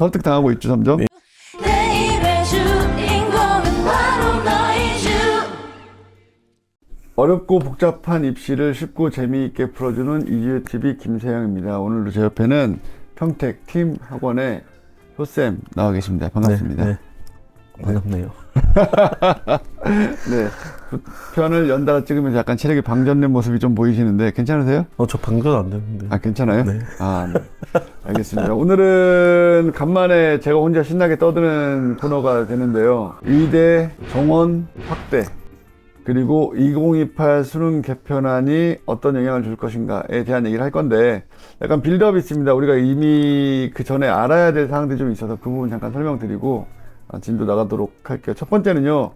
설득당하고 있죠, 점점. 내 입의 주인공은 바로 너의 주. 어렵고 복잡한 입시를 쉽고 재미있게 풀어주는 이지유TV 김세영입니다. 오늘도 제 옆에는 평택 팀 학원의 효쌤 나와 계십니다. 반갑습니다. 네. 반갑네요. 네, 두 편을 연달아 찍으면서 약간 체력이 방전된 모습이 좀 보이시는데 괜찮으세요? 저 방전 안 되는데. 아, 괜찮아요? 네. 아, 네. 알겠습니다. 오늘은 간만에 제가 혼자 신나게 떠드는 코너가 되는데요. 의대 정원 확대 그리고 2028 수능 개편안이 어떤 영향을 줄 것인가에 대한 얘기를 할 건데, 약간 빌드업이 있습니다. 우리가 이미 그 전에 알아야 될 사항들이 좀 있어서 그 부분 잠깐 설명드리고 진도 나가도록 할게요. 첫 번째는요,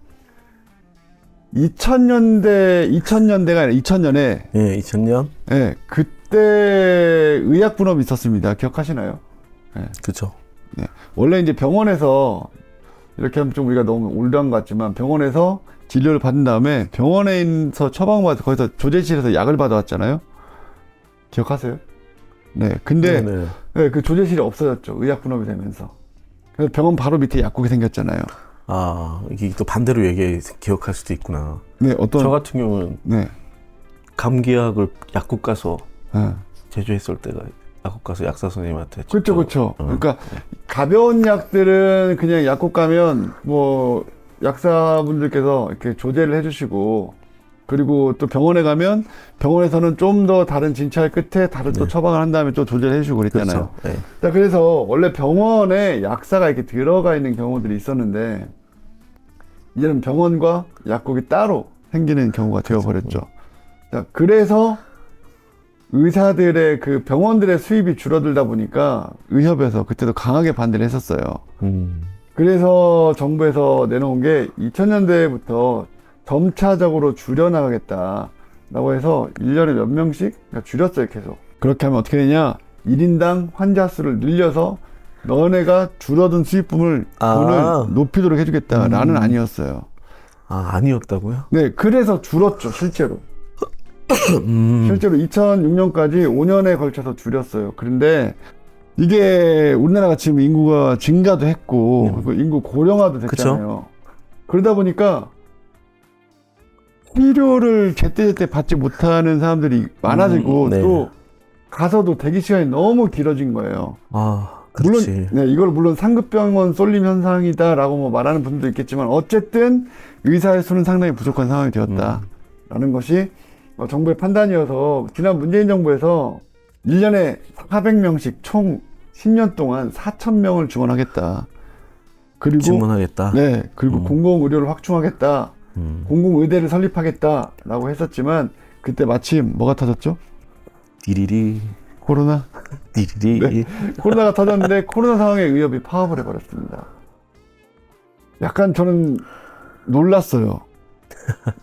2000년대가 아니라 2000년에 예, 2000년? 예, 그때 의약 분업이 있었습니다. 기억하시나요? 예. 그쵸. 네. 원래 이제 병원에서, 이렇게 하면 좀 우리가 너무 올드한 것 같지만, 병원에서 진료를 받은 다음에 병원에서 처방받아서 거기서 조제실에서 약을 받아왔잖아요. 기억하세요? 네. 근데 네. 네, 그 조제실이 없어졌죠. 의약 분업이 되면서. 그래서 병원 바로 밑에 약국이 생겼잖아요. 아, 이게 또 반대로 기억할 수도 있구나. 네, 어떤 저 같은 경우는 네. 감기약을 약국 가서 네. 제조했을 때가 약국 가서 약사 선생님한테 그렇죠, 그렇죠. 어. 그러니까 가벼운 약들은 그냥 약국 가면 뭐 약사분들께서 이렇게 조제를 해주시고, 그리고 또 병원에 가면 병원에서는 좀 더 다른 진찰 끝에 다른 또 네. 처방을 한 다음에 또 조제를 해주고 그랬잖아요. 그렇죠. 네. 자, 그래서 원래 병원에 약사가 이렇게 들어가 있는 경우들이 있었는데, 이제는 병원과 약국이 따로 생기는 경우가 되어버렸죠. 자, 그래서 의사들의 그 병원들의 수입이 줄어들다 보니까 의협에서 그때도 강하게 반대를 했었어요. 그래서 정부에서 내놓은 게 2000년대부터 점차적으로 줄여나가겠다라고 해서 1년에 몇 명씩 줄였어요, 계속. 그렇게 하면 어떻게 되냐? 1인당 환자 수를 늘려서 너네가 줄어든 수입분을 돈을 높이도록 해주겠다라는 아니었어요. 아, 아니었다고요? 네, 그래서 줄었죠, 실제로. 실제로 2006년까지 5년에 걸쳐서 줄였어요. 그런데 이게 우리나라가 지금 인구가 증가도 했고 그리고 인구 고령화도 됐잖아요. 그러다 보니까 치료를 제때제때 받지 못하는 사람들이 많아지고 네. 또 가서도 대기 시간이 너무 길어진 거예요. 아, 그렇지. 물론, 네, 이걸 물론 상급병원 쏠림 현상이다라고 뭐 말하는 분도 있겠지만, 어쨌든 의사의 수는 상당히 부족한 상황이 되었다라는 것이 정부의 판단이어서, 지난 문재인 정부에서 1년에 400명씩 총 10년 동안 4,000명을 지원하겠다. 그리고 질문하겠다. 네, 그리고 공공의료를 확충하겠다. 공공의대를 설립하겠다라고 했었지만, 그때 마침 뭐가 터졌죠? 디리리. 코로나. 디리리. 네. 코로나가 터졌는데 코로나 상황에 의협이 파업을 해버렸습니다. 약간 저는 놀랐어요.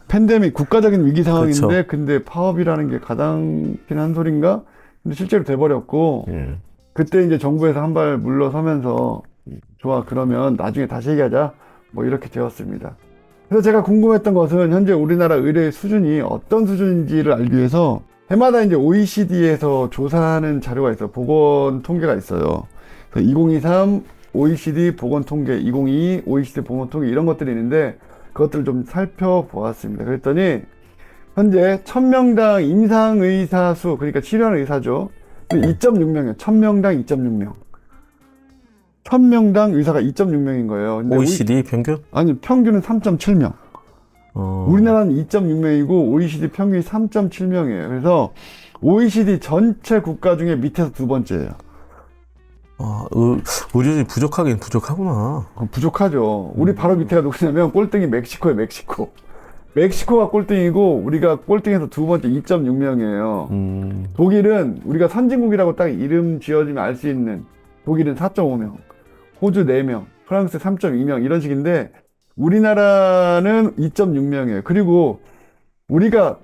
팬데믹, 국가적인 위기 상황인데 그렇죠. 근데 파업이라는 게 가당키는 한 소린가? 근데 실제로 돼버렸고, 예. 그때 이제 정부에서 한 발 물러서면서 좋아, 그러면 나중에 다시 얘기하자, 뭐 이렇게 되었습니다. 그래서 제가 궁금했던 것은 현재 우리나라 의료의 수준이 어떤 수준인지를 알기 위해서 해마다 이제 OECD에서 조사하는 자료가 있어요. 보건 통계가 있어요. 2023 OECD 보건 통계, 2022 OECD 보건 통계, 이런 것들이 있는데 그것들을 좀 살펴보았습니다. 그랬더니 현재 1000명당 임상의사 수, 그러니까 치료하는 의사죠, 2.6명이에요. 1000명당 2.6명. 1000명당 의사가 2.6명인 거예요. 근데 OECD 평균? 아니, 평균은 3.7명. 우리나라는 2.6명이고 OECD 평균이 3.7명이에요. 그래서 OECD 전체 국가 중에 밑에서 두 번째예요. 아, 의료진이 부족하긴 부족하구나. 부족하죠. 우리 바로 밑에가 누구냐면 꼴등이 멕시코예요, 멕시코. 멕시코가 꼴등이고 우리가 꼴등에서 두 번째 2.6명이에요. 독일은 우리가 선진국이라고 딱 이름 지어지면 알 수 있는, 독일은 4.5명, 호주 4명, 프랑스 3.2명, 이런 식인데 우리나라는 2.6명이에요. 그리고 우리가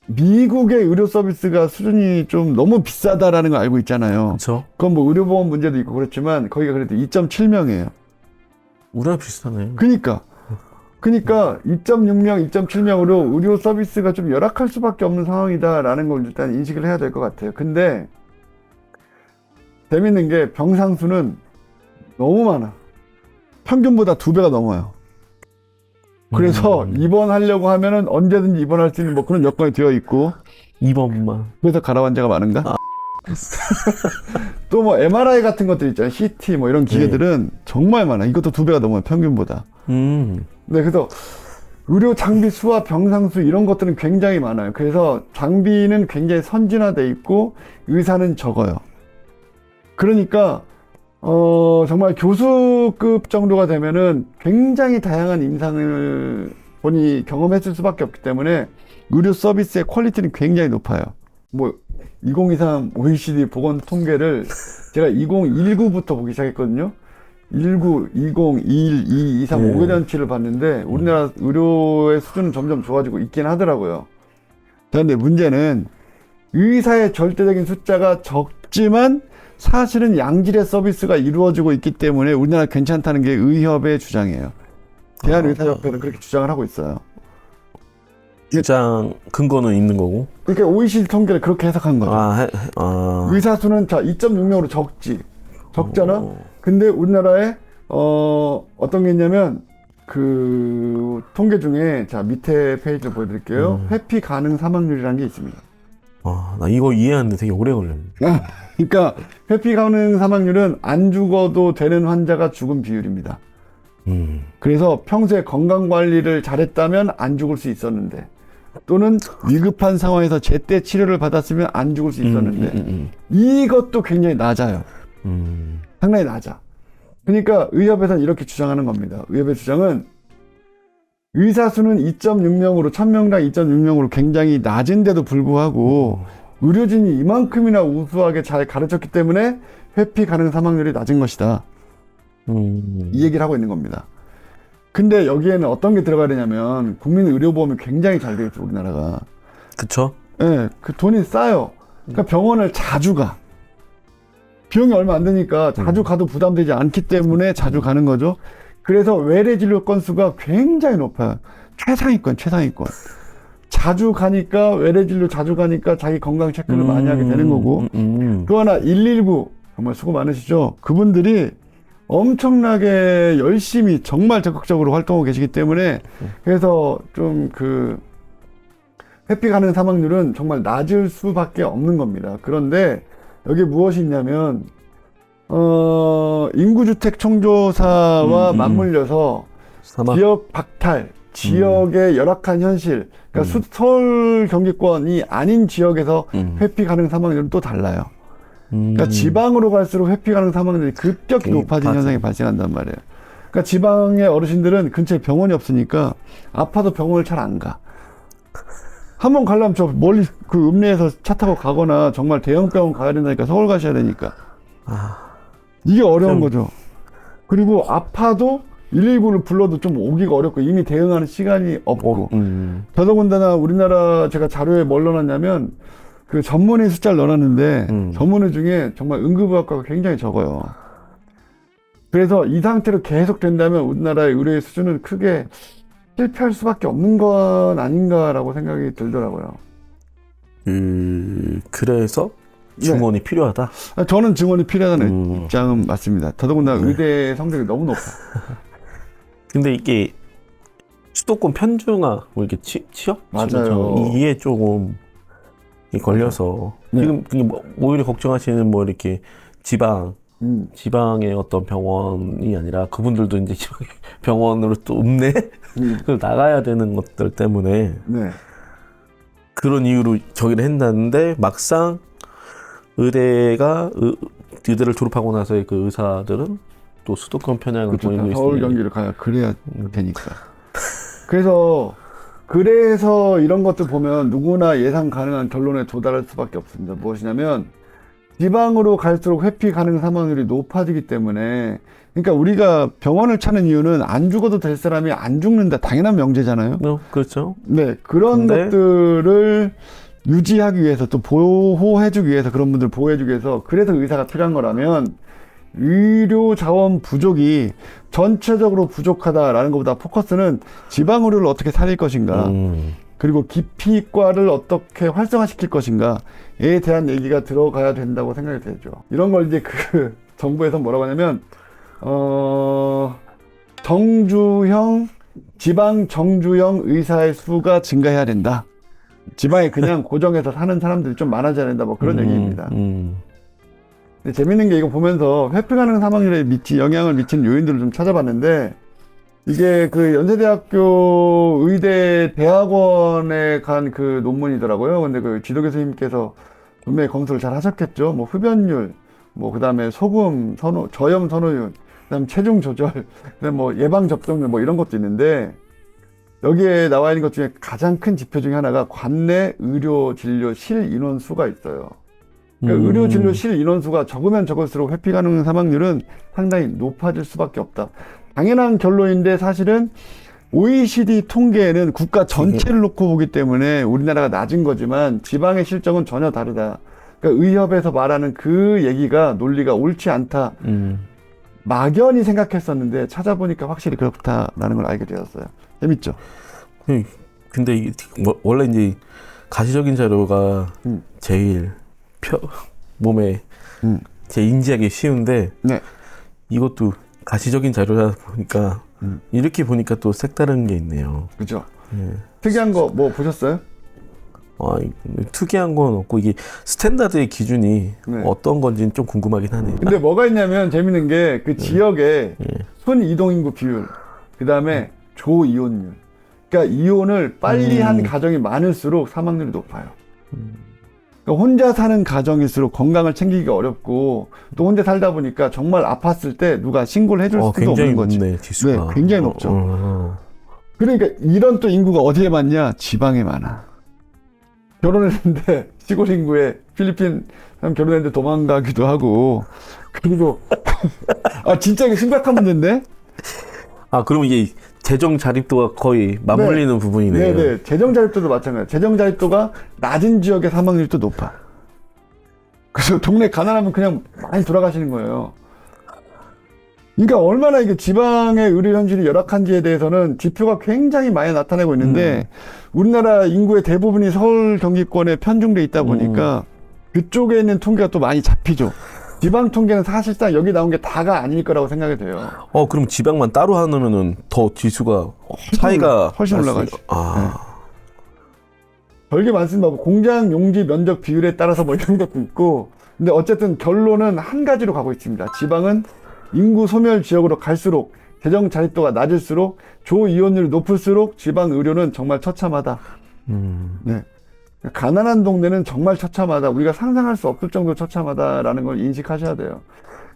미국의 의료 서비스가 수준이 좀 너무 비싸다라는 걸 알고 있잖아요. 그렇죠. 그건 뭐 의료보험 문제도 있고 그렇지만 거기가 그래도 2.7명이에요. 우리랑 비슷하네. 그러니까 2.6명, 2.7명으로 의료 서비스가 좀 열악할 수밖에 없는 상황이다라는 걸 일단 인식을 해야 될 것 같아요. 근데 재밌는 게 병상 수는 너무 많아. 평균보다 2배가 넘어요. 그래서 입원하려고 하면은 언제든지 입원할 수 있는 뭐 그런 여건이 되어 있고 2번만. 그래서 가라 환자가 많은가? 또 뭐 MRI 같은 것들 있잖아요. CT 뭐 이런 기계들은 정말 많아. 이것도 2배가 넘어요. 평균보다. 네, 그래서 의료 장비 수와 병상 수 이런 것들은 굉장히 많아요. 그래서 장비는 굉장히 선진화돼 있고 의사는 적어요. 그러니까 정말 교수급 정도가 되면은 굉장히 다양한 임상을 본인이 경험했을 수밖에 없기 때문에 의료 서비스의 퀄리티는 굉장히 높아요. 뭐 2023 OECD 보건 통계를 제가 2019부터 보기 시작했거든요. 19, 20, 21, 22, 23, 5개 전치를 봤는데 우리나라 의료의 수준은 점점 좋아지고 있긴 하더라고요. 그런데 문제는 의사의 절대적인 숫자가 적지만 사실은 양질의 서비스가 이루어지고 있기 때문에 우리나라 괜찮다는 게 의협의 주장이에요. 대한의사협회는 그렇게 주장을 하고 있어요. 주장 근거는 있는 거고. 그러니까 OECD 통계를 그렇게 해석한 거죠. 의사 수는 자 2.6명으로 적잖아. 근데 우리나라에 어떤 게 있냐면 그 통계 중에 자 밑에 페이지를 보여드릴게요. 회피 가능 사망률이라는 게 있습니다. 나 이거 이해하는데 되게 오래 걸렸네. 그러니까 회피 가능 사망률은 안 죽어도 되는 환자가 죽은 비율입니다. 그래서 평소에 건강 관리를 잘했다면 안 죽을 수 있었는데 또는 위급한 상황에서 제때 치료를 받았으면 안 죽을 수 있었는데 이것도 굉장히 낮아요. 상당히 낮아. 그러니까 의협에서는 이렇게 주장하는 겁니다. 의협의 주장은 의사 수는 2.6명으로 1000명당 2.6명으로 굉장히 낮은데도 불구하고 의료진이 이만큼이나 우수하게 잘 가르쳤기 때문에 회피 가능 사망률이 낮은 것이다. 이 얘기를 하고 있는 겁니다. 근데 여기에는 어떤 게 들어가야 되냐면 국민의료보험이 굉장히 잘 되어 있죠, 우리나라가. 그쵸? 네, 그 돈이 싸요. 그러니까 병원을 자주 가. 비용이 얼마 안 되니까 자주 가도 부담되지 않기 때문에 자주 가는 거죠. 그래서 외래 진료 건수가 굉장히 높아요. 최상위권. 자주 가니까 외래 진료 자주 가니까 자기 건강 체크를 많이 하게 되는 거고. 또 하나 119 정말 수고 많으시죠. 그분들이 엄청나게 열심히 정말 적극적으로 활동하고 계시기 때문에 그래서 좀 그 회피 가능 사망률은 정말 낮을 수밖에 없는 겁니다. 그런데 여기 무엇이 있냐면 인구주택 총조사와 맞물려서 지역 박탈, 지역의 열악한 현실, 그러니까 서울 경기권이 아닌 지역에서 회피 가능 사망률은 또 달라요. 그러니까 지방으로 갈수록 회피 가능 사망률이 급격히 높아진 현상이 발생한단 말이에요. 그러니까 지방의 어르신들은 근처에 병원이 없으니까 아파도 병원을 잘 안 가. 한번 가려면 저 멀리 그 읍내에서 차 타고 가거나 정말 대형 병원 가야 된다니까 서울 가셔야 되니까. 이게 어려운 거죠. 그리고 아파도 119를 불러도 좀 오기가 어렵고 이미 대응하는 시간이 없고. 더더군다나 우리나라 제가 자료에 뭘 넣어놨냐면 그 전문의 숫자를 넣어놨는데 전문의 중에 정말 응급의학과가 굉장히 적어요. 그래서 이 상태로 계속 된다면 우리나라의 의료의 수준은 크게 실패할 수밖에 없는 건 아닌가라고 생각이 들더라고요. 그래서 증원이 필요하다? 저는 증원이 필요하다는 입장은 맞습니다. 더더군다나 의대 성적이 너무 높아. 근데 이게 수도권 편중화, 뭐 이렇게 취업? 맞아요. 이게 조금 걸려서 지금 뭐 오히려 걱정하시는 뭐 이렇게 지방의 어떤 병원이 아니라 그분들도 이제 지방의 병원으로 또 읍내 나가야 되는 것들 때문에 그런 이유로 저기를 했는데 막상 의대를 졸업하고 나서의 그 의사들은 또 수도권 편향을 보이고 있으니 서울 경기를 가야 그래야 되니까. 그래서 이런 것들 보면 누구나 예상 가능한 결론에 도달할 수밖에 없습니다. 무엇이냐면 지방으로 갈수록 회피 가능 사망률이 높아지기 때문에 그러니까 우리가 병원을 찾는 이유는 안 죽어도 될 사람이 안 죽는다. 당연한 명제잖아요. 그렇죠. 네, 그런 것들을 유지하기 위해서 또 보호해주기 위해서 그런 분들 보호해주기 위해서 그래서 의사가 필요한 거라면 의료 자원 부족이 전체적으로 부족하다라는 것보다 포커스는 지방 의료를 어떻게 살릴 것인가 그리고 기피과를 어떻게 활성화시킬 것인가에 대한 얘기가 들어가야 된다고 생각이 되죠. 이런 걸 이제 그 정부에서 뭐라고 하냐면 지방 정주형 의사의 수가 증가해야 된다. 지방에 그냥 고정해서 사는 사람들이 좀 많아져야 된다. 뭐 그런 얘기입니다. 근데 재밌는 게 이거 보면서 회피 가능 사망률에 영향을 미치는 요인들을 좀 찾아봤는데, 이게 그 연세대학교 의대 대학원에 간 그 논문이더라고요. 근데 그 지도 교수님께서 분명히 검수를 잘 하셨겠죠. 뭐 흡연율, 뭐 그다음에 소금 저염 선호율, 그다음 체중 조절, 그다음 뭐 예방 접종률 뭐 이런 것도 있는데, 여기에 나와 있는 것 중에 가장 큰 지표 중에 하나가 관내 의료 진료 실 인원 수가 있어요. 그러니까 의료 진료 실 인원 수가 적으면 적을수록 회피 가능 사망률은 상당히 높아질 수밖에 없다. 당연한 결론인데 사실은 OECD 통계에는 국가 전체를 놓고 보기 때문에 우리나라가 낮은 거지만 지방의 실정은 전혀 다르다. 그러니까 의협에서 말하는 그 얘기가 논리가 옳지 않다. 막연히 생각했었는데 찾아보니까 확실히 그렇다라는 걸 알게 되었어요. 재밌죠? 근데 원래 이제 가시적인 자료가 제일 몸에 제일 인지하기 쉬운데, 네. 이것도 가시적인 자료다 보니까 이렇게 보니까 또 색다른 게 있네요. 그죠? 네. 특이한 거 뭐 보셨어요? 특이한 건 없고, 이게 스탠다드의 기준이 네. 어떤 건지는 좀 궁금하긴 하네요. 근데 뭐가 있냐면 재밌는 게 그 지역의 순 이동 인구 비율, 그 다음에 조 이혼율. 그러니까 이혼을 빨리 한 가정이 많을수록 사망률이 높아요. 그러니까 혼자 사는 가정일수록 건강을 챙기기가 어렵고, 또 혼자 살다 보니까 정말 아팠을 때 누가 신고를 해줄 수도 없는 거지. 높네, 지수가. 네, 굉장히 높죠. 그러니까 이런 또 인구가 어디에 많냐? 지방에 많아. 결혼했는데 시골 인구에 필리핀 사람 결혼했는데 도망가기도 하고, 그리고 진짜 이게 심각한 문제인데? 그럼 이게 재정 자립도가 거의 맞물리는 부분이네요. 네네. 재정 자립도도 마찬가지예요. 재정 자립도가 낮은 지역의 사망률이 또 높아. 그래서 동네 가난하면 그냥 많이 돌아가시는 거예요. 그러니까 얼마나 이게 지방의 의료 현실이 열악한지에 대해서는 지표가 굉장히 많이 나타내고 있는데, 우리나라 인구의 대부분이 서울 경기권에 편중돼 있다 보니까 그쪽에 있는 통계가 또 많이 잡히죠. 지방 통계는 사실상 여기 나온 게 다가 아닐 거라고 생각이 돼요. 그럼 지방만 따로 하면은 더 지수가 차이가 훨씬 올라가죠. 네. 별게 많습니다. 뭐 공장 용지 면적 비율에 따라서 뭐 이런 것도 있고, 근데 어쨌든 결론은 한 가지로 가고 있습니다. 지방은 인구 소멸 지역으로 갈수록, 재정 자립도가 낮을수록, 조 이혼율이 높을수록 지방 의료는 정말 처참하다. 네. 가난한 동네는 정말 처참하다. 우리가 상상할 수 없을 정도로 처참하다라는 걸 인식하셔야 돼요.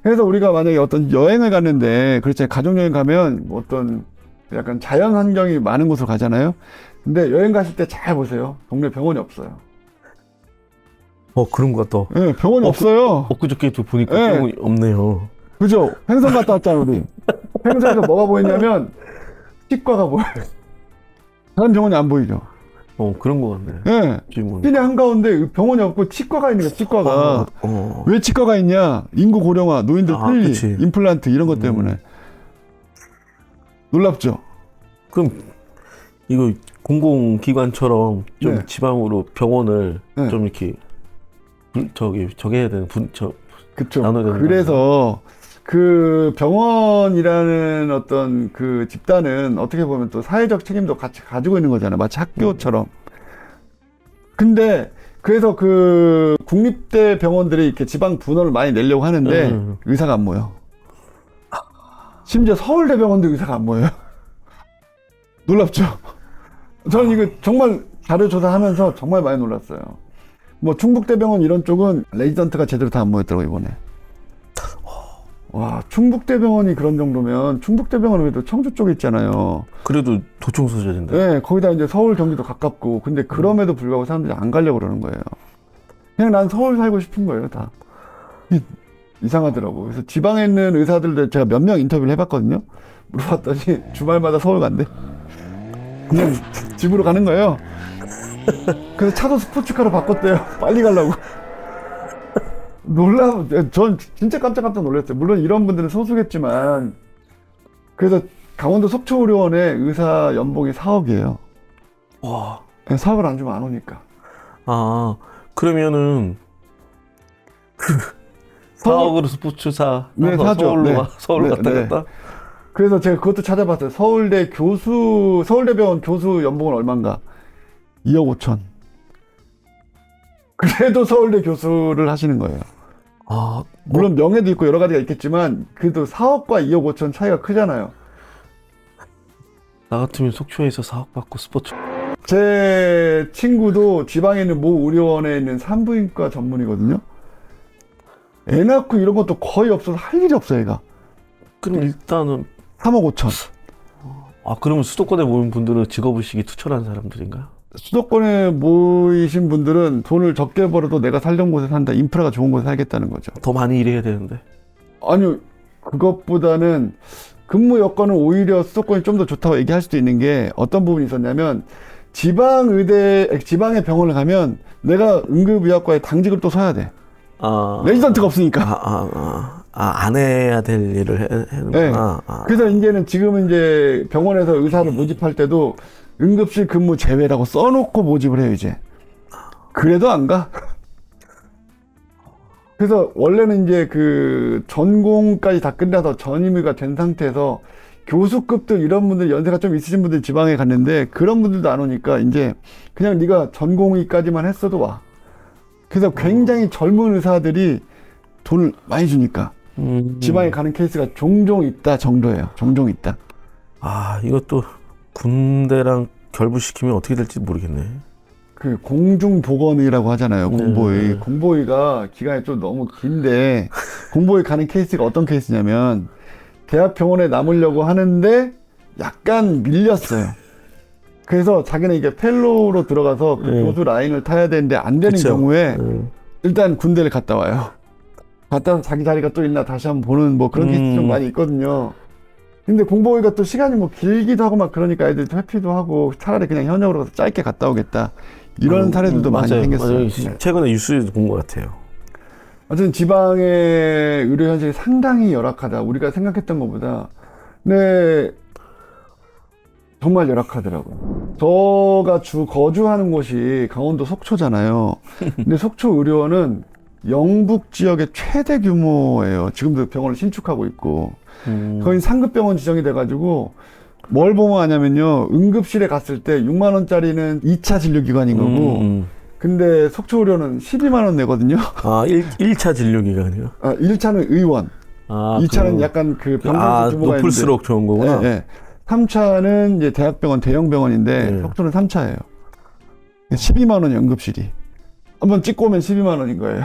그래서 우리가 만약에 어떤 여행을 갔는데, 그렇죠. 가족여행 가면 어떤 약간 자연 환경이 많은 곳으로 가잖아요. 근데 여행 가실 때 잘 보세요. 동네 병원이 없어요. 그런 것 같다. 네, 병원이 없어요. 엊그저께도 보니까 네. 병원이 없네요. 그죠? 횡성 갔다 왔잖아, 우리. 횡성에서 뭐가 보이냐면, 치과가 보여요. 다른 병원이 안 보이죠? 그런 것 같네. 예. 질문. 시내 한가운데 병원이 없고 치과가 있는 거야, 치과가. 왜 치과가 있냐? 인구 고령화, 노인들 편리, 그치. 임플란트 이런 것 때문에. 놀랍죠? 그럼 이거 공공기관처럼 좀 네. 지방으로 병원을 네. 좀 이렇게 해야 되는 그쵸. 나눠야 되는 그래서 그 병원이라는 어떤 그 집단은 어떻게 보면 또 사회적 책임도 같이 가지고 있는 거잖아요. 마치 학교처럼. 근데 그래서 그 국립대 병원들이 이렇게 지방 분원을 많이 내려고 하는데 의사가 안 모여. 심지어 서울대병원도 의사가 안 모여요. 놀랍죠? 저는 이거 정말 자료 조사하면서 정말 많이 놀랐어요. 뭐 충북대병원 이런 쪽은 레지던트가 제대로 다 안 모였더라고 이번에. 와, 충북대병원이 그런 정도면 충북대병원은 그래도 청주 쪽에 있잖아요. 그래도 도청 소재인데. 네, 거기다 이제 서울 경기도 가깝고, 근데 그럼에도 불구하고 사람들이 안 가려고 그러는 거예요. 그냥 난 서울 살고 싶은 거예요, 다. 이상하더라고. 그래서 지방에 있는 의사들도 제가 몇 명 인터뷰를 해봤거든요. 물어봤더니 주말마다 서울 간대. 그냥 집으로 가는 거예요. 그래서 차도 스포츠카로 바꿨대요. 빨리 가려고. 전 진짜 깜짝 놀랐어요. 물론 이런 분들은 소수겠지만, 그래서 강원도 속초의료원의 의사 연봉이 4억이에요. 와. 4억을 안 주면 안 오니까. 그러면은 4억으로 스포츠사 네, 사서 사죠. 서울로 네. 서울 네, 갔다 네. 갔다. 그래서 제가 그것도 찾아봤어요. 서울대병원 교수 연봉은 얼마인가? 2억 5천. 그래도 서울대 교수를 하시는 거예요. 아, 물론 명예도 있고 여러 가지가 있겠지만 그래도 4억과 2억 5천 차이가 크잖아요. 나 같으면 속초에서 4억 받고 스포츠. 제 친구도 지방에 있는 모 의료원에 있는 산부인과 전문이거든요. 애 낳고 이런 것도 거의 없어서 할 일이 없어요, 얘가. 그럼 일단은 3억 5천. 그러면 수도권에 모인 분들은 직업의식이 투철한 사람들인가요? 수도권에 모이신 분들은 돈을 적게 벌어도 내가 살던 곳에 산다. 인프라가 좋은 곳에 살겠다는 거죠. 더 많이 일해야 되는데. 아니요. 그것보다는 근무 여건은 오히려 수도권이 좀 더 좋다고 얘기할 수도 있는 게 어떤 부분이 있었냐면 지방의 병원을 가면 내가 응급의학과에 당직을 또 서야 돼. 레지던트가 없으니까. 안 해야 될 일을 해는구나. 네. 그래서 이제는 지금은 이제 병원에서 의사를 모집할 때도 응급실 근무 제외라고 써놓고 모집을 해요, 이제. 그래도 안 가? 그래서 원래는 이제 그 전공까지 다 끝나서 전임의가 된 상태에서 교수급들 이런 분들 연세가 좀 있으신 분들 지방에 갔는데 그런 분들도 안 오니까 이제 그냥 네가 전공의까지만 했어도 와. 그래서 굉장히 젊은 의사들이 돈을 많이 주니까 지방에 가는 케이스가 종종 있다 정도예요. 종종 있다. 이것도 군대랑 결부시키면 어떻게 될지 모르겠네. 그 공중보건의라고 하잖아요. 공보의. 공보의가 기간이 좀 너무 긴데 공보의 가는 케이스가 어떤 케이스냐면 대학병원에 남으려고 하는데 약간 밀렸어요. 그래서 자기는 이게 펠로우로 들어가서 그 교수 라인을 타야 되는데 안 되는 경우에 일단 군대를 갔다 와요. 갔다 와서 자기 자리가 또 있나 다시 한번 보는 뭐 그런 케이스 좀 많이 있거든요. 근데 공보위가 또 시간이 뭐 길기도 하고 막 그러니까 애들이 회피도 하고 차라리 그냥 현역으로 가서 짧게 갔다 오겠다. 이런 사례들도 많이 생겼어요. 맞아요. 최근에 뉴스에도 본 것 같아요. 어쨌든 지방의 의료 현실이 상당히 열악하다. 우리가 생각했던 것보다. 네, 정말 열악하더라고요. 저가 거주하는 곳이 강원도 속초잖아요. 근데 속초 의료원은 영북 지역의 최대 규모예요. 지금도 병원을 신축하고 있고. 거의 상급병원 지정이 돼가지고 뭘 보면 하냐면요. 응급실에 갔을 때 6만 원짜리는 2차 진료기관인 거고 근데 속초 의료는 12만 원 내거든요. 1차 진료기관이요? 1차는 의원. 2차는 약간 그 병상 규모가 높을수록 좋은 거구나. 네. 3차는 이제 대학병원, 대형병원인데 속초는 3차예요. 12만 원 응급실이. 한번 찍고 오면 12만 원인 거예요.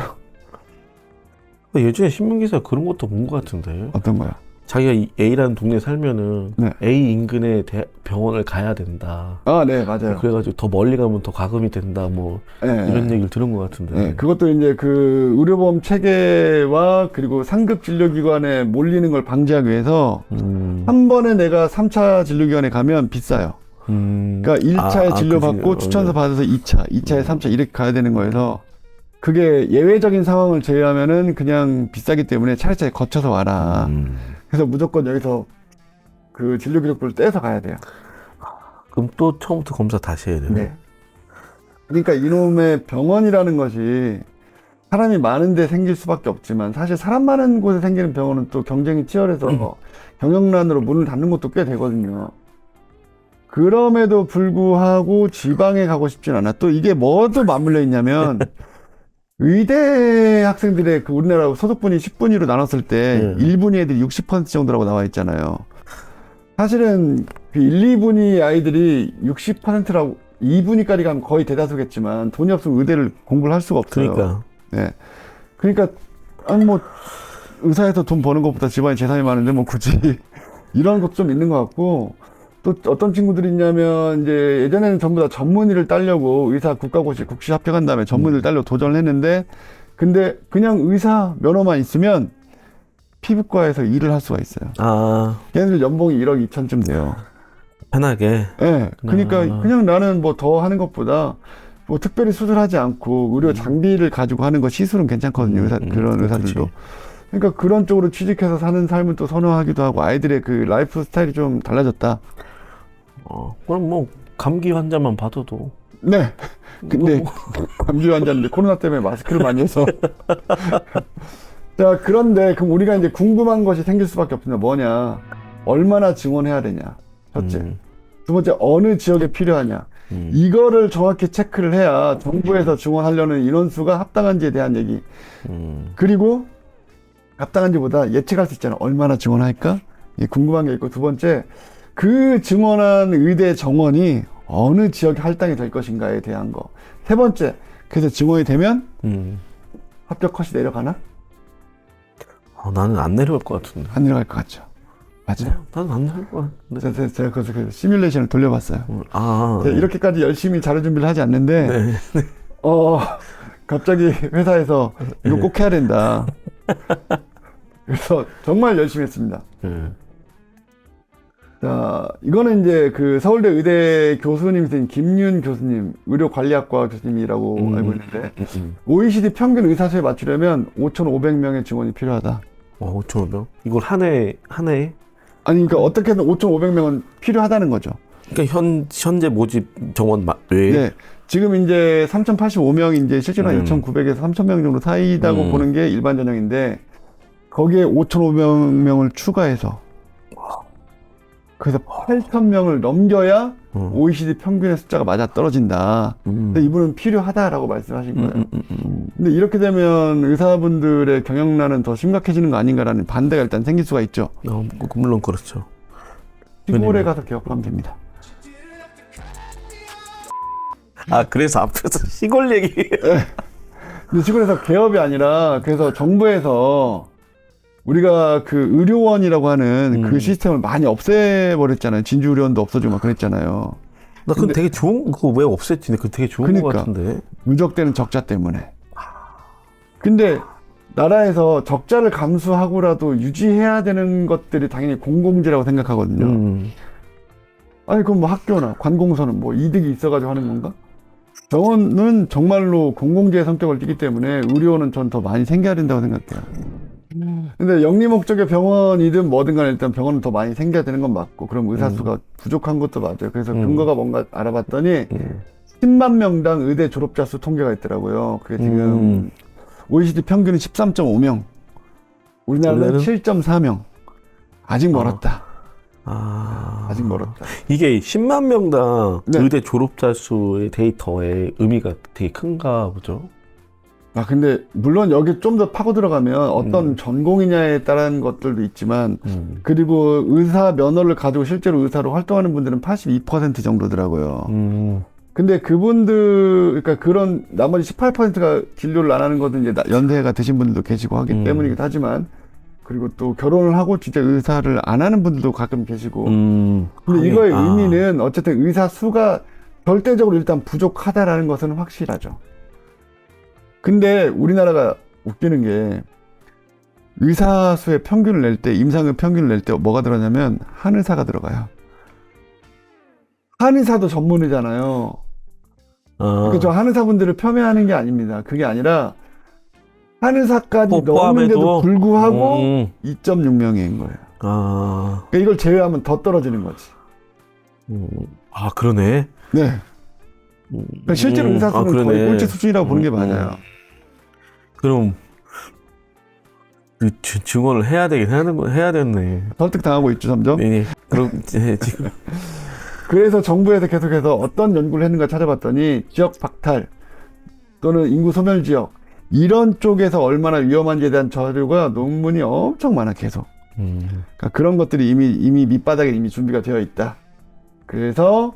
예전에 신문기사에 그런 것도 본 것 같은데. 어떤 거요? 자기가 A라는 동네에 살면은 A 인근에 병원을 가야 된다. 네, 맞아요. 그래가지고 더 멀리 가면 더 과금이 된다. 뭐 이런 얘기를 들은 것 같은데. 네, 그것도 이제 그 의료보험 체계와 그리고 상급 진료기관에 몰리는 걸 방지하기 위해서 한 번에 내가 3차 진료기관에 가면 비싸요. 그러니까 1차에 진료받고 추천서 받아서 2차에 3차 이렇게 가야 되는 거여서 그게 예외적인 상황을 제외하면은 그냥 비싸기 때문에 차례차례 거쳐서 와라. 그래서 무조건 여기서 그 진료 기록부를 떼서 가야 돼요. 그럼 또 처음부터 검사 다시 해야 돼요? 네. 그러니까 이놈의 병원이라는 것이 사람이 많은데 생길 수밖에 없지만 사실 사람 많은 곳에 생기는 병원은 또 경쟁이 치열해서 경영난으로 문을 닫는 것도 꽤 되거든요. 그럼에도 불구하고 지방에 가고 싶진 않아. 또 이게 뭐도 맞물려 있냐면 의대 학생들의 그 우리나라 소득분위 10분위로 나눴을 때 1분위 애들이 60% 정도라고 나와 있잖아요. 사실은 그 1, 2분위 아이들이 60%라고 2분위까지 가면 거의 대다수겠지만 돈이 없으면 의대를 공부를 할 수가 없어요. 그러니까. 네. 그러니까 뭐 의사에서 돈 버는 것보다 집안에 재산이 많은데 뭐 굳이 이런 것도 좀 있는 것 같고 또 어떤 친구들이 있냐면 이제 예전에는 전부 다 전문의를 따려고 의사 국가고시 국시 합격한 다음에 전문의를 따려고 도전을 했는데 근데 그냥 의사 면허만 있으면 피부과에서 일을 할 수가 있어요. 걔네들 연봉이 1억 2천쯤 돼요. 편하게. 네. 그러니까 그냥 나는 뭐 더 하는 것보다 뭐 특별히 수술하지 않고 의료 장비를 가지고 하는 거 시술은 괜찮거든요. 그런 의사들도. 그러니까 그런 쪽으로 취직해서 사는 삶을 또 선호하기도 하고 아이들의 그 라이프 스타일이 좀 달라졌다. 그럼 뭐 감기 환자만 봐도. 네. 근데 감기 환자인데 코로나 때문에 마스크를 많이 해서. 자, 자, 그런데 그럼 우리가 이제 궁금한 것이 생길 수밖에 없습니다. 뭐냐? 얼마나 증원해야 되냐? 첫째. 두 번째, 어느 지역에 필요하냐? 이거를 정확히 체크를 해야 정부에서 증원하려는 인원수가 합당한지에 대한 얘기. 그리고 합당한지보다 예측할 수 있잖아. 얼마나 증원할까? 이게 궁금한 게 있고, 두 번째, 그 증원한 의대 정원이 어느 지역에 할당이 될 것인가에 대한 거. 세 번째, 그래서 증원이 되면 합격 컷이 내려가나? 나는 안 내려갈 것 같은데. 안 내려갈 것 같죠. 맞아요. 나는 안 내려갈 것 같은데. 제가 그래서 그 시뮬레이션을 돌려봤어요. 제가 이렇게까지 열심히 자료 준비를 하지 않는데, 네. 갑자기 회사에서 이거 꼭 해야 된다. 그래서 정말 열심히 했습니다. 자, 이거는 이제 그 서울대 의대 교수님이신 김윤 교수님, 의료관리학과 교수님이라고 알고 있는데, OECD 평균 의사수에 맞추려면 5,500명의 증원이 필요하다. 5,500? 이걸 한 해에? 아니, 그러니까 어떻게든 5,500명은 필요하다는 거죠. 그러니까 현재 모집 정원 외에? 네. 지금 이제 3,085명이 이제 실제로 한 2,900에서 3,000명 정도 사이다고 보는 게 일반 전형인데, 거기에 5,500명을 추가해서, 그래서 8,000명을 넘겨야 OECD 평균의 숫자가 맞아 떨어진다. 근데 이분은 필요하다라고 말씀하신 거예요. 근데 이렇게 되면 의사분들의 경영난은 더 심각해지는 거 아닌가라는 반대가 일단 생길 수가 있죠. 물론 그렇죠. 시골에 가서 개업하면 됩니다. 그래서 앞에서 시골 얘기. 근데 시골에서 개업이 아니라, 그래서 정부에서 우리가 그 의료원이라고 하는 그 시스템을 많이 없애버렸잖아요. 진주의료원도 없어지고 막 그랬잖아요. 나 그건 되게 좋은, 그거 왜 없앴지? 그거 되게 좋은 것 같은데. 누적되는 적자 때문에. 근데 나라에서 적자를 감수하고라도 유지해야 되는 것들이 당연히 공공재라고 생각하거든요. 아니, 그럼 뭐 학교나 관공서는 뭐 이득이 있어가지고 하는 건가? 병원은 정말로 공공재의 성격을 띠기 때문에 의료원은 전 더 많이 생겨야 된다고 생각해요. 근데 영리 목적의 병원이든 뭐든 간에 일단 병원은 더 많이 생겨야 되는 건 맞고, 그럼 의사수가 부족한 것도 맞아요. 그래서 근거가 뭔가 알아봤더니 10만 명당 의대 졸업자 수 통계가 있더라고요. 그게 지금 OECD 평균은 13.5명, 우리나라는 7.4명. 아직 멀었다. 아직 멀었다. 이게 10만 명당 의대 졸업자 수의 데이터의 의미가 되게 큰가 보죠? 근데 물론 여기 좀 더 파고 들어가면 어떤 전공이냐에 따른 것들도 있지만, 그리고 의사 면허를 가지고 실제로 의사로 활동하는 분들은 82% 정도더라고요. 근데 그분들, 그러니까 그런 나머지 18%가 진료를 안 하는 것은 이제 연세가 드신 분들도 계시고 하기 때문이기도 하지만, 그리고 또 결혼을 하고 진짜 의사를 안 하는 분들도 가끔 계시고. 근데 이거의 의미는 어쨌든 의사 수가 절대적으로 일단 부족하다라는 것은 확실하죠. 근데 우리나라가 웃기는 게, 의사 수의 평균을 낼 때, 임상의 평균을 낼 때 뭐가 들어가냐면 한의사가 들어가요. 한의사도 전문의잖아요. 그러니까 저 한의사분들을 폄훼하는 게 아닙니다. 그게 아니라 한의사까지 넣었는데도 불구하고 2.6명인 거예요. 그러니까 이걸 제외하면 더 떨어지는 거지. 그러네. 네. 그러니까 실제로 의사 수는 거의 꼴찌 수준이라고 보는 게 맞아요. 그럼 증언을 해야 되긴 해야 됐네. 설득당하고 있죠, 점점. 네. 그럼 지금 그래서 정부에서 계속해서 어떤 연구를 했는가 찾아봤더니, 지역 박탈 또는 인구 소멸 지역, 이런 쪽에서 얼마나 위험한지에 대한 자료가, 논문이 엄청 많아, 계속. 그러니까 그런 것들이 이미 밑바닥에 이미 준비가 되어 있다. 그래서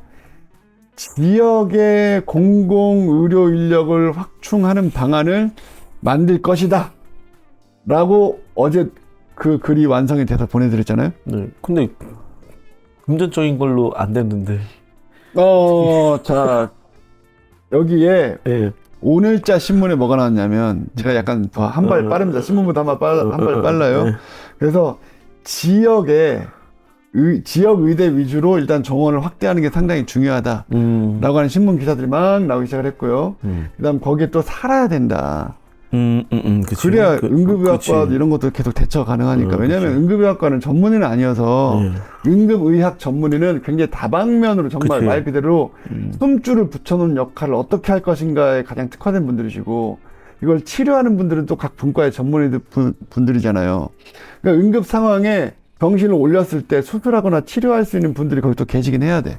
지역의 공공의료 인력을 확충하는 방안을 만들 것이다 라고 어제 그 글이 완성이 돼서 보내드렸잖아요. 네. 근데 금전적인 걸로 안 됐는데. 자, 여기에 네. 오늘자 신문에 뭐가 나왔냐면, 제가 약간 더 한 발 빠릅니다. 신문보다 한 발 빨라요. 네. 그래서 지역 의대 위주로 일단 정원을 확대하는 게 상당히 중요하다라고 하는 신문 기사들이 막 나오기 시작을 했고요. 그다음 거기에 또 살아야 된다. 그치. 그래야 응급의학과 이런 것도 계속 대처 가능하니까. 왜냐하면 응급의학과는 전문의는 아니어서, 응급의학 전문의는 굉장히 다방면으로 정말 말 그대로 숨줄을 붙여놓은 역할을 어떻게 할 것인가에 가장 특화된 분들이시고, 이걸 치료하는 분들은 또 각 분과의 전문의 분들이잖아요. 그러니까 응급 상황에 병실을 올렸을 때 수술하거나 치료할 수 있는 분들이 거기 또 계시긴 해야 돼.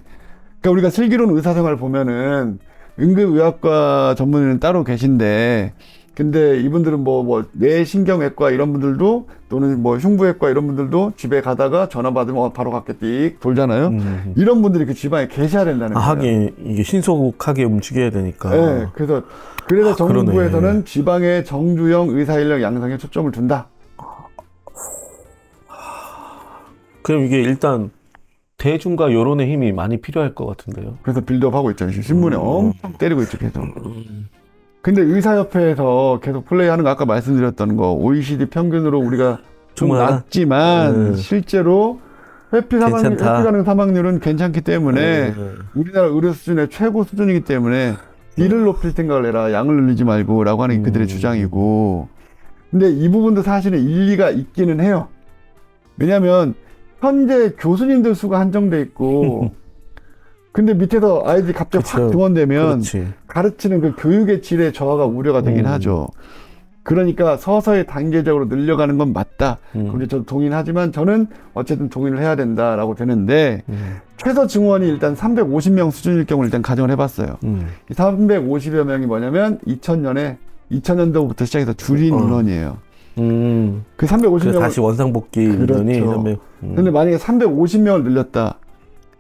그러니까 우리가 슬기로운 의사생활 보면은 응급의학과 전문의는 따로 계신데, 근데 이분들은 뇌신경외과 이런 분들도 또는 흉부외과 이런 분들도 집에 가다가 전화 받으면 바로 갔겠 띡 돌잖아요. 이런 분들이 그 지방에 계셔야 된다는 거예요. 하긴 이게 신속하게 움직여야 되니까. 네, 그래서 정부에서는 그러네. 지방의 정주형 의사인력 양성에 초점을 둔다. 그럼 이게 일단 대중과 여론의 힘이 많이 필요할 것 같은데요. 그래서 빌드업하고 있죠. 신문에 엄청 때리고 있죠, 계속. 근데 의사협회에서 계속 플레이하는 거 아까 말씀드렸던 거 OECD 평균으로 우리가 좀 정말? 낮지만 실제로 회피 괜찮다. 가능 사망률은 괜찮기 때문에 우리나라 의료 수준의 최고 수준이기 때문에 딜을 높일 생각을 해라. 양을 늘리지 말고라고 하는 게 그들의 주장이고. 근데 이 부분도 사실은 일리가 있기는 해요. 왜냐하면 현재 교수님들 수가 한정돼 있고 근데 밑에서 아이들이 갑자기 그쵸. 확 증원되면 그렇지. 가르치는 그 교육의 질의 저하가 우려가 되긴 하죠. 그러니까 서서히 단계적으로 늘려가는 건 맞다. 그런데 저도 동의는 하지만 저는 어쨌든 동의를 해야 된다라고 되는데 최저 증원이 일단 350명 수준일 경우를 일단 가정을 해봤어요. 이 350여 명이 뭐냐면 2000년도부터 시작해서 줄인 인원이에요. 그 350명 다시 원상복귀 인원이 그렇죠. 근데 만약에 350명을 늘렸다.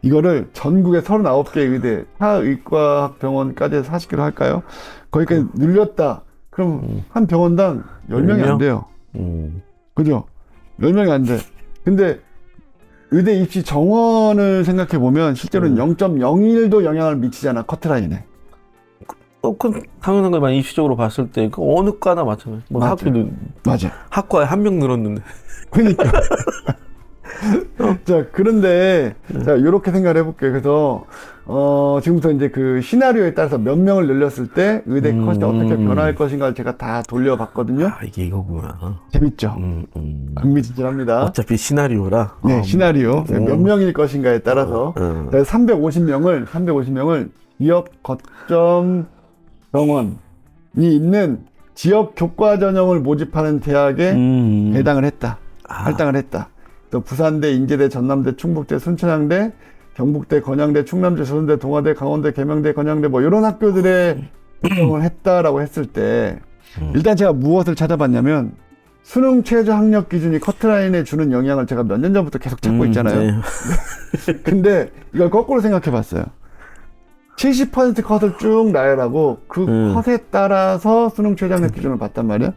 이거를 전국의 39개 의대, 사의과학 병원까지 해서 40개로 할까요? 거기까지 늘렸다. 그럼 한 병원당 10명이 안 돼요. 그죠? 10명이 안 돼. 근데 의대 입시 정원을 생각해 보면 실제로는 0.01도 영향을 미치잖아, 커트라인에. 그 당연한 거만 입시적으로 봤을 때 그 어느 과나 마찬가지. 뭐 맞아요. 학교도 맞아. 학과에 한 명 늘었는데. 그러니까. 자, 그런데, 자, 요렇게 생각을 해볼게요. 그래서, 지금부터 이제 그 시나리오에 따라서 몇 명을 늘렸을 때 의대 컷이 어떻게 변화할 것인가를 제가 다 돌려봤거든요. 아, 이게 이거구나. 재밌죠? 흥미진진합니다. 어차피 시나리오라. 네, 시나리오. 몇 명일 것인가에 따라서. 350명을 지역 거점 병원이 있는 지역 교과 전형을 모집하는 대학에 해당을 했다. 할당을 했다. 또 부산대, 인제대, 전남대, 충북대, 순천향대, 경북대, 건양대, 충남대, 조선대, 동아대, 강원대, 계명대, 건양대 이런 학교들에 신청을 했다라고 했을 때 일단 제가 무엇을 찾아봤냐면 수능 최저 학력 기준이 커트라인에 주는 영향을 제가 몇 년 전부터 계속 찾고 있잖아요. 네. 근데 이걸 거꾸로 생각해 봤어요. 70% 컷을 쭉 나열하고 그 컷에 따라서 수능 최저학력 기준을 봤단 말이야.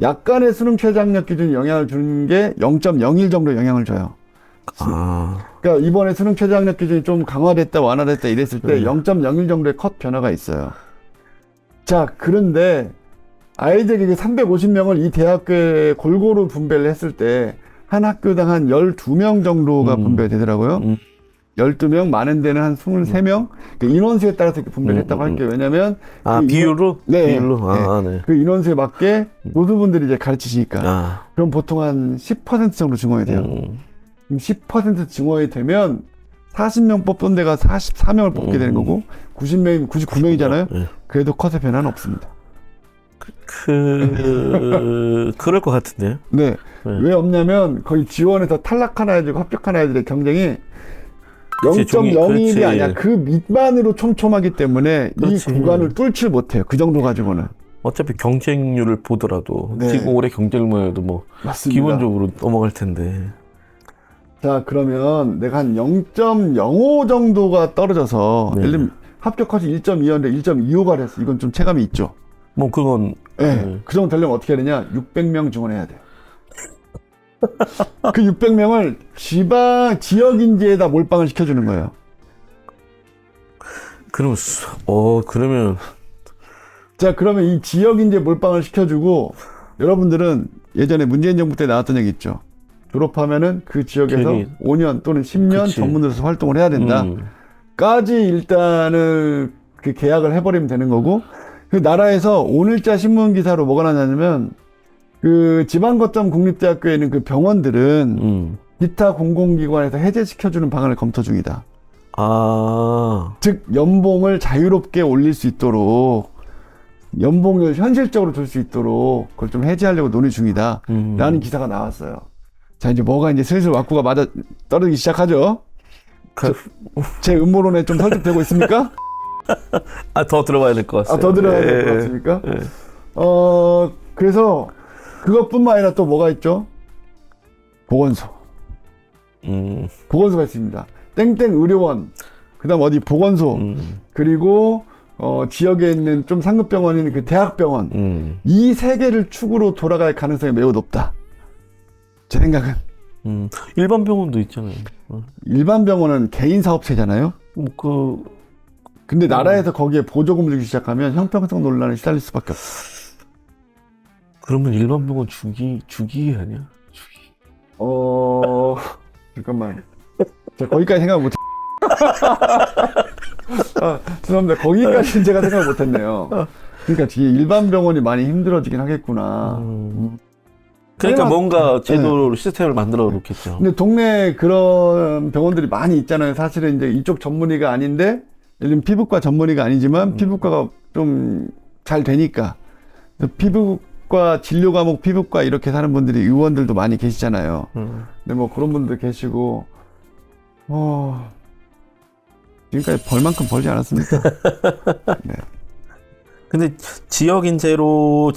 약간의 수능 최저학력 기준이 영향을 주는 게 0.01 정도 영향을 줘요. 그러니까 이번에 수능 최저학력 기준이 좀 강화됐다 완화됐다 이랬을 때 0.01 정도의 컷 변화가 있어요. 자, 그런데 아이들이 350명을 이 대학교에 골고루 분배를 했을 때 한 학교당 한 12명 정도가 분배되더라고요. 12명, 많은 데는 한 23명. 그 인원수에 따라서 이렇게 분배를 했다고 할게요. 왜냐면. 그 비율로? 네. 비율로? 네. 네. 그 인원수에 맞게 교수분들이 이제 가르치시니까. 그럼 보통 한 10% 정도 증원이 돼요. 그럼 10% 증원이 되면 40명 뽑던 데가 44명을 뽑게 되는 거고, 90명이면 99명이잖아요. 그래도 컷의 변화는 없습니다. 그럴 것 같은데요? 네. 왜 없냐면 거의 지원에서 탈락한 아이들과 합격한 아이들의 경쟁이 0.01이 아니야. 그 밑반으로 촘촘하기 때문에 그렇지. 이 구간을 뚫질 못해요. 그 정도 가지고는. 어차피 경쟁률을 보더라도 네. 지금 올해 경쟁률만 해도 뭐 맞습니다. 기본적으로 넘어갈 텐데. 자, 그러면 내가 한 0.05 정도가 떨어져서 예를 들면 합격 컷이 1.2였는데 1.25가 됐어. 이건 좀 체감이 있죠. 뭐 그건 네. 그 정도 되려면 어떻게 해야 되냐? 600명 증원해야 돼. 그 600명을 지역 인재에다 몰빵을 시켜주는 거예요. 그러면 자, 그러면 이 지역 인재 몰빵을 시켜주고 여러분들은 예전에 문재인 정부 때 나왔던 얘기 있죠. 졸업하면은 그 지역에서 5년 또는 10년 그치. 전문으로서 활동을 해야 된다. 까지 일단은 그 계약을 해버리면 되는 거고, 그 나라에서 오늘자 신문 기사로 뭐가 나냐면 그 지방거점 국립대학교에 있는 그 병원들은 기타 공공기관에서 해제시켜주는 방안을 검토 중이다. 즉 연봉을 자유롭게 올릴 수 있도록 연봉을 현실적으로 줄 수 있도록 그걸 좀 해지하려고 논의 중이다. 라는 기사가 나왔어요. 자, 이제 뭐가 이제 슬슬 왁구가 맞아 떨어지기 시작하죠. 제 음모론에 좀 설득되고 있습니까? 더 들어봐야 될 것 같아요. 더 들어야 될 것 같습니까? 그래서 그것뿐만 아니라 또 뭐가 있죠? 보건소. 보건소가 있습니다. 땡땡 의료원, 그 다음 어디 보건소, 그리고 지역에 있는 좀 상급 병원인 그 대학병원. 이 세 개를 축으로 돌아갈 가능성이 매우 높다. 제 생각은. 일반 병원도 있잖아요. 일반 병원은 개인 사업체잖아요. 근데 나라에서 거기에 보조금을 주기 시작하면 형평성 논란에 시달릴 수밖에 없어. 그러면 일반 병원 주기 아니야? 잠깐만. 자, 거기까지 생각 못. 죄송합니다. 거기까지는 제가 생각 못 했네요. 그러니까 뒤에 일반 병원이 많이 힘들어지긴 하겠구나. 그러니까 내가- 뭔가 제도로 시스템을 만들어 놓겠죠. 근데 동네에 그런 병원들이 많이 있잖아요. 사실은 이제 이쪽 전문의가 아닌데, 예를 들면 피부과 전문의가 아니지만 피부과가 좀 잘 되니까. 피부과 진료 과목 피부과 이렇게 사는 분들이 의원들도 많이 계시잖아요. 근데 뭐 그런 분들 계시고, 지금까지 벌만큼 벌지 않았습니까? 네. 근데 지역 인재로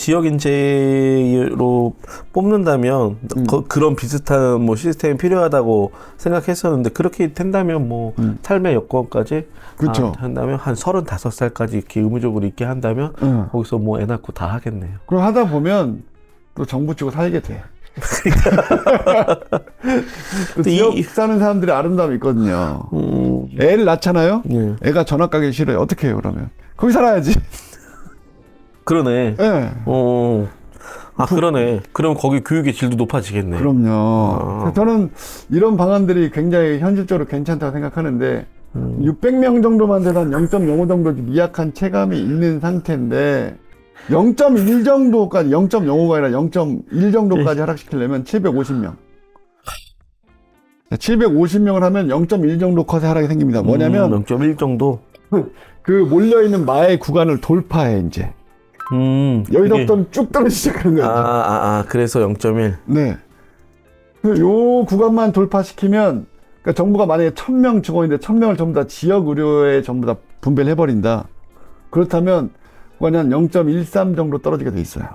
뽑는다면 그런 비슷한 뭐 시스템이 필요하다고 생각했었는데 그렇게 된다면 뭐 삶의 여건까지 그쵸. 한다면 한 35살까지 이렇게 의무적으로 있게 한다면 거기서 뭐 애 낳고 다 하겠네요. 그럼 하다 보면 또 정부 치고 살게 돼. 그 지역 사는 사람들의 아름다움이 있거든요. 애를 낳잖아요. 예. 애가 전학 가기 싫어요. 어떻게 해요 그러면? 거기 살아야지. 그러네. 네. 그러네. 그럼 거기 교육의 질도 높아지겠네. 그럼요. 저는 이런 방안들이 굉장히 현실적으로 괜찮다고 생각하는데 600명 정도만 돼도 한 0.05 정도 미약한 체감이 있는 상태인데 0.1 정도까지 0.05가 아니라 0.1 정도까지 하락시키려면 750명. 750명을 하면 0.1 정도 컷의 하락이 생깁니다. 뭐냐면 0.1 정도. 그 몰려있는 마의 구간을 돌파해 이제. 여기서부터 쭉 떨어지기 시작하는 거예요. 그래서 0.1. 네. 요 구간만 돌파시키면, 그러니까 정부가 만약에 1000명 직원인데 1000명을 전부 다 지역 의료에 전부 다 분배를 해버린다. 그렇다면, 구간이 한 0.13 정도 떨어지게 돼 있어요.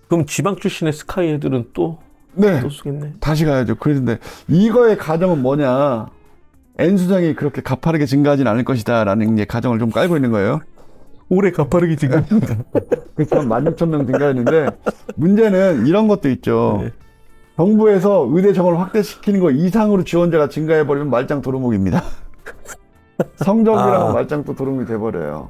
그럼 지방 출신의 스카이 애들은 또 쓰겠네. 다시 가야죠. 그런데 이거의 가정은 뭐냐. N수장이 그렇게 가파르게 증가하진 않을 것이다. 라는 이제 가정을 좀 깔고 있는 거예요. 올해 가파르게 증가. 그래서 16,000명 증가했는데, 문제는 이런 것도 있죠. 네. 정부에서 의대 정원을 확대시키는 거 이상으로 지원자가 증가해버리면 말짱 도루묵입니다. 성적이랑 말짱 또 도루묵이 돼버려요.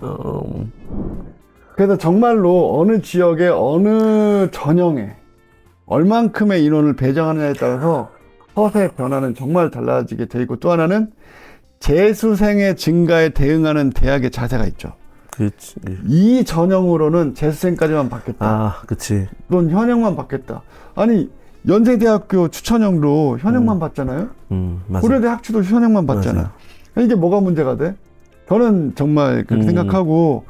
그래서 정말로 어느 지역에 어느 전형에 얼만큼의 인원을 배정하느냐에 따라서 허세 변화는 정말 달라지게 돼 있고, 또 하나는 재수생의 증가에 대응하는 대학의 자세가 있죠. 그렇지. 이 전형으로는 재수생까지만 받겠다. 그치. 또는 현역만 받겠다. 아니 연세대학교 추천형도 현역만 받잖아요. 맞아. 고려대 학추도 현역만 받잖아. 이게 뭐가 문제가 돼? 저는 정말 그렇게 생각하고,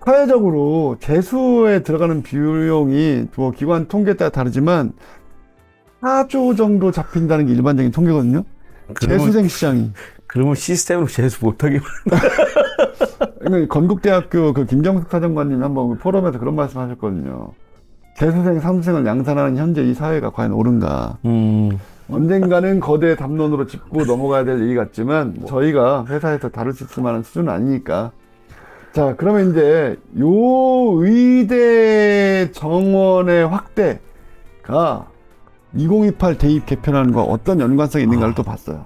사회적으로 재수에 들어가는 비용이 뭐 기관 통계에 따라 다르지만 4조 정도 잡힌다는 게 일반적인 통계거든요. 재수생 시장이. 그러면 시스템으로 재수 못하게 건국대학교 그 김정숙 사정관님이 한번 그 포럼에서 그런 말씀 하셨거든요. 재수생, 삼수생을 양산하는 현재 이 사회가 과연 옳은가. 언젠가는 거대 담론으로 짚고 넘어가야 될 얘기 같지만, 저희가 회사에서 다룰 수 있을 만한 수준은 아니니까. 자, 그러면 이제 요 의대 정원의 확대가 2028 대입 개편안과 어떤 연관성이 있는가를 또 봤어요.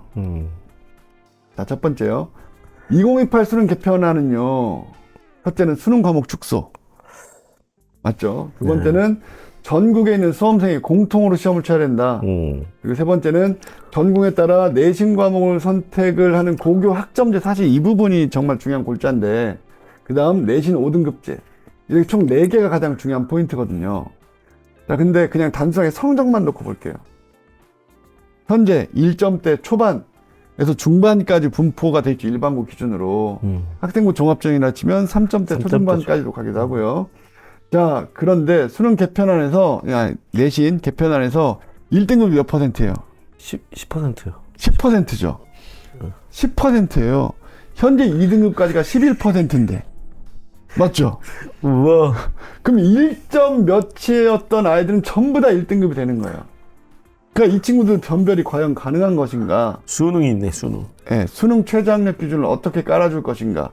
자, 첫 번째요. 2028 수능 개편안은요, 첫째는 수능 과목 축소. 맞죠? 두 번째는 전국에 있는 수험생이 공통으로 시험을 쳐야 된다. 그리고 세 번째는 전공에 따라 내신 과목을 선택을 하는 고교 학점제. 사실 이 부분이 정말 중요한 골자인데, 그 다음 내신 5등급제. 이렇게 총 4개가 가장 중요한 포인트거든요. 자, 근데 그냥 단순하게 성적만 놓고 볼게요. 현재 1점대 초반 그래서 중반까지 분포가 돼 있죠. 일반고 기준으로. 학생부 종합전이라 치면 3점대 초중반까지도 가기도 하고요. 자, 그런데 수능 개편안에서, 내신 개편안에서 1등급이 몇 %예요? 10%요. 10%죠. 10%예요. 현재 2등급까지가 11%인데. 맞죠? 우와. 그럼 1점 몇이었던 아이들은 전부 다 1등급이 되는 거예요. 그러니까 이 친구들 변별이 과연 가능한 것인가? 수능이 있네, 수능. 네, 수능 최저학력 기준을 어떻게 깔아줄 것인가?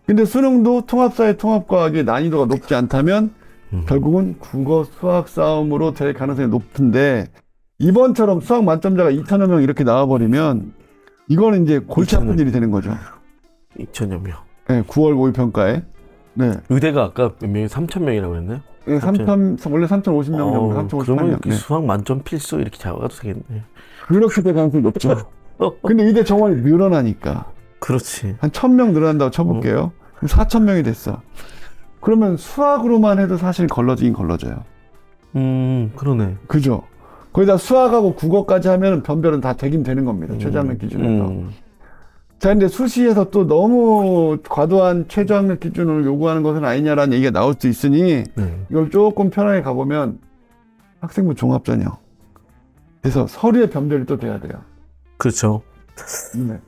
근데 수능도 통합사회 통합과학의 난이도가 높지 않다면 결국은 국어 수학 싸움으로 될 가능성이 높은데 이번처럼 수학 만점자가 2,000여 명 이렇게 나와버리면 이거는 이제 골치 아픈 일이 되는 거죠. 2,000여 명. 네, 9월 모의평가에. 네. 의대가 아까 몇 명이 3,000명이라고 그랬나요? 네, 3,000, 원래 3,050명 정도, 3,058명. 그러면 수학 만점 필수 이렇게 잡아도 되겠네. 그렇게 될 가능성이 높죠. 근데 의대 정원이 늘어나니까. 그렇지. 한 1,000명 늘어난다고 쳐볼게요. 그럼 4,000명이 됐어. 그러면 수학으로만 해도 사실 걸러지긴 걸러져요. 그러네. 그죠? 거기다 수학하고 국어까지 하면 변별은 다 되긴 되는 겁니다. 최저학력 기준에서. 자, 근데 수시에서 또 너무 과도한 최저학력 기준을 요구하는 것은 아니냐라는 얘기가 나올 수 있으니 이걸 조금 편하게 가보면 학생부 종합전형. 그래서 서류의 변별이 또 돼야 돼요. 그렇죠. 네.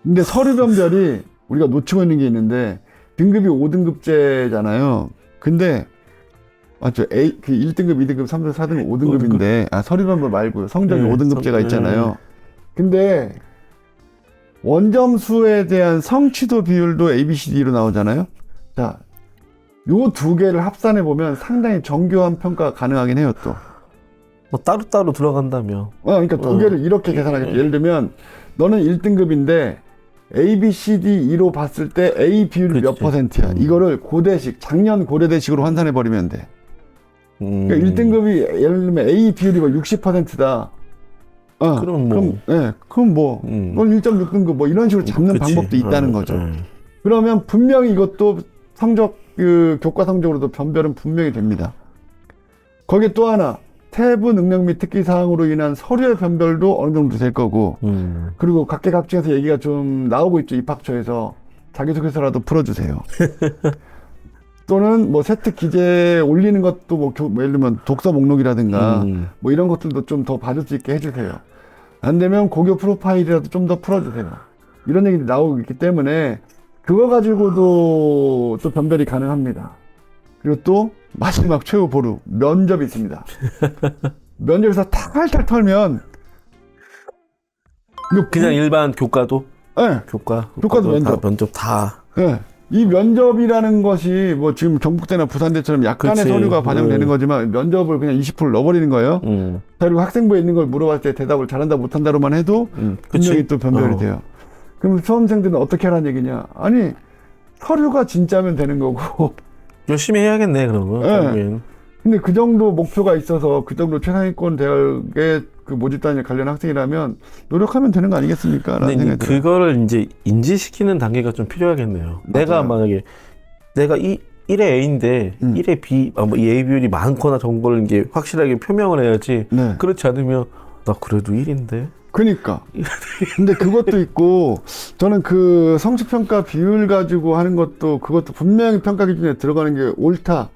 근데 서류 변별이 우리가 놓치고 있는 게 있는데 등급이 5등급제잖아요. 근데 맞죠? 그 1등급, 2등급, 3등급, 4등급, 5등급인데 서류 변별 말고요. 성적이 5등급제가 있잖아요. 근데 원점수에 대한 성취도 비율도 ABCD로 나오잖아요. 자, 요 두 개를 합산해 보면 상당히 정교한 평가가 가능하긴 해요, 또. 뭐 따로따로 들어간다며. 그러니까 두 개를 이렇게 계산하겠죠. 예를 들면 너는 1등급인데 ABCD2로 봤을 때 A 비율이 몇 %야. 이거를 고대식, 작년 고려대식으로 환산해 버리면 돼. 그러니까 1등급이 예를 들면 A 비율이 60%다. 그럼 뭐. 그럼 뭐, 넌 1.6등급 뭐 이런 식으로 잡는 그치. 방법도 있다는 거죠. 그러면 분명히 이것도 성적, 교과 성적으로도 변별은 분명히 됩니다. 거기에 또 하나, 태부 능력 및 특기 사항으로 인한 서류의 변별도 어느 정도 될 거고, 그리고 각계각층에서 얘기가 좀 나오고 있죠. 입학처에서 자기소개서라도 풀어주세요. 또는 뭐 세특 기재 올리는 것도 뭐 예를 들면 독서 목록이라든가 뭐 이런 것들도 좀 더 봐줄 수 있게 해주세요. 안 되면 고교 프로파일이라도 좀 더 풀어주세요. 이런 얘기들이 나오고 있기 때문에 그거 가지고도 또 변별이 가능합니다. 그리고 또 마지막 최후 보루 면접이 있습니다. 면접에서 탈탈 털면 그냥 일반 교과도? 네. 교과도 면접. 면접 다. 네. 이 면접이라는 것이 뭐 지금 경북대나 부산대처럼 약간의 그치. 서류가 반영되는 거지만 면접을 그냥 20% 넣어버리는 거예요. 그리고 학생부에 있는 걸 물어봤을 때 대답을 잘한다 못한다로만 해도 분명히 또 변별이 돼요. 그럼 수험생들은 어떻게 하라는 얘기냐? 아니 서류가 진짜면 되는 거고 열심히 해야겠네 그러면. 네. 근데 그 정도 목표가 있어서 그 정도 최상위권 대학의 그 모집단에 관련 학생이라면 노력하면 되는 거 아니겠습니까? 라는 근데 생각이 들어요. 그거를 이제 인지시키는 단계가 좀 필요하겠네요. 맞아요. 내가 만약에 내가 1의 A인데 1의 B, 뭐 이 A 비율이 많거나 적은 이제 확실하게 표명을 해야지. 네. 그렇지 않으면 나 그래도 1인데. 그러니까. 근데 그것도 있고 저는 그 성취평가 비율 가지고 하는 것도 그것도 분명히 평가 기준에 들어가는 게 옳다고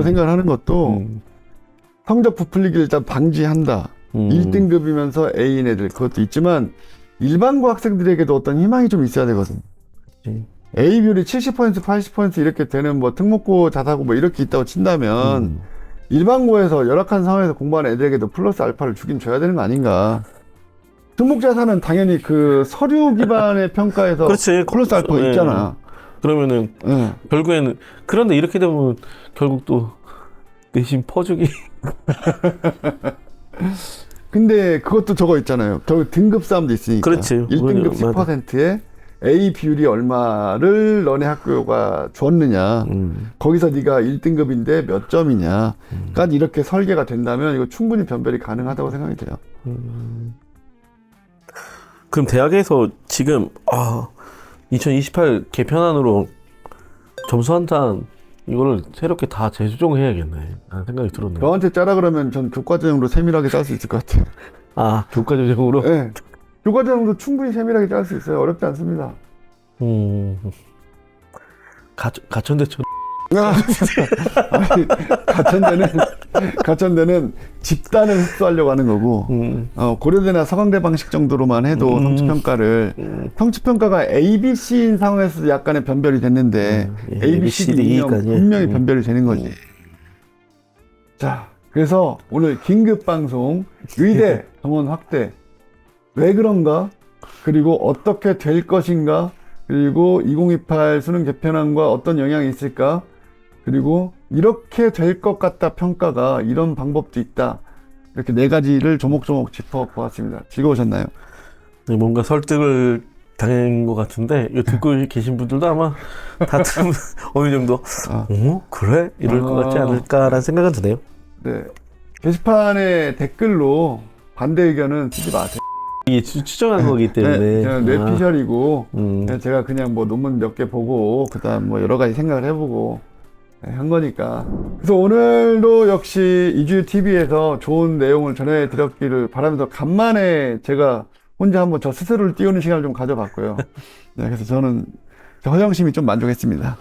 생각을 하는 것도 성적 부풀리기를 일단 방지한다. 1등급이면서 A인 애들 그것도 있지만 일반고 학생들에게도 어떤 희망이 좀 있어야 되거든. A 비율이 70% 80% 이렇게 되는 뭐 특목고 자사고 뭐 이렇게 있다고 친다면 일반고에서 열악한 상황에서 공부하는 애들에게도 플러스 알파를 주긴 줘야 되는 거 아닌가. 특목자사는 당연히 그 서류 기반의 평가에서 그렇지. 플러스 알파가 있잖아. 그러면은 결국에는 그런데 이렇게 되면 결국 또 내신 퍼주기. 근데 그것도 저거 있잖아요. 결국 등급 싸움도 있으니까. 그렇지. 1등급 10%에 A 비율이 얼마를 너네 학교가 줬느냐. 거기서 네가 1등급인데 몇 점이냐까지 이렇게 설계가 된다면 이거 충분히 변별이 가능하다고 생각이 돼요. 그럼 대학에서 지금 2028 개편안으로 점수 한탄 이거를 새롭게 다 재조정해야겠네 라는 생각이 들었네요. 저한테 짜라 그러면 전 교과전형으로 세밀하게 짤 수 있을 것 같아요. 교과전형으로? 네. 교과정도 충분히 세밀하게 짤 수 있어요. 어렵지 않습니다. 가천대천. 아니, 가천대는 집단을 흡수하려고 하는 거고, 고려대나 서강대 방식 정도로만 해도 성취평가를, 성취평가가 ABC인 상황에서 약간의 변별이 됐는데, ABCD면 분명히 변별이 되는 거지. 자, 그래서 오늘 긴급방송, 의대 정원 확대, 왜 그런가? 그리고 어떻게 될 것인가? 그리고 2028 수능 개편안과 어떤 영향이 있을까? 그리고 이렇게 될 것 같다 평가가 이런 방법도 있다. 이렇게 4가지를 조목조목 짚어보았습니다. 즐거우셨나요? 네, 뭔가 설득을 당한 것 같은데 이거 듣고 계신 분들도 아마 다 들으면 어느 정도 그래? 이럴 것 같지 않을까라는 생각은 드네요. 네. 게시판에 댓글로 반대 의견은 쓰지 마세요. 이게 추정한 거기 때문에 네, 그냥 뇌피셜이고 제가 그냥 뭐 논문 몇 개 보고 그다음 뭐 여러 가지 생각을 해보고 한 거니까. 그래서 오늘도 역시 이주TV에서 좋은 내용을 전해드렸기를 바라면서 간만에 제가 혼자 한번 저 스스로를 띄우는 시간을 좀 가져봤고요. 네, 그래서 저는 허영심이 좀 만족했습니다.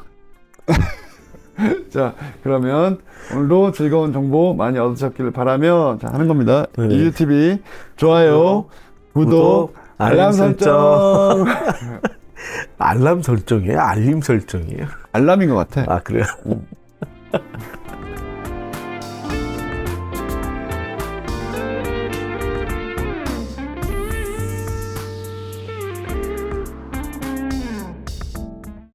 자, 그러면 오늘도 즐거운 정보 많이 얻으셨기를 바라며 자, 하는 겁니다. 네. 이주TV 좋아요, 구독, 알람 설정. 알람 설정이에요? 알림 설정이에요? 알람인 것 같아. 아, 그래요?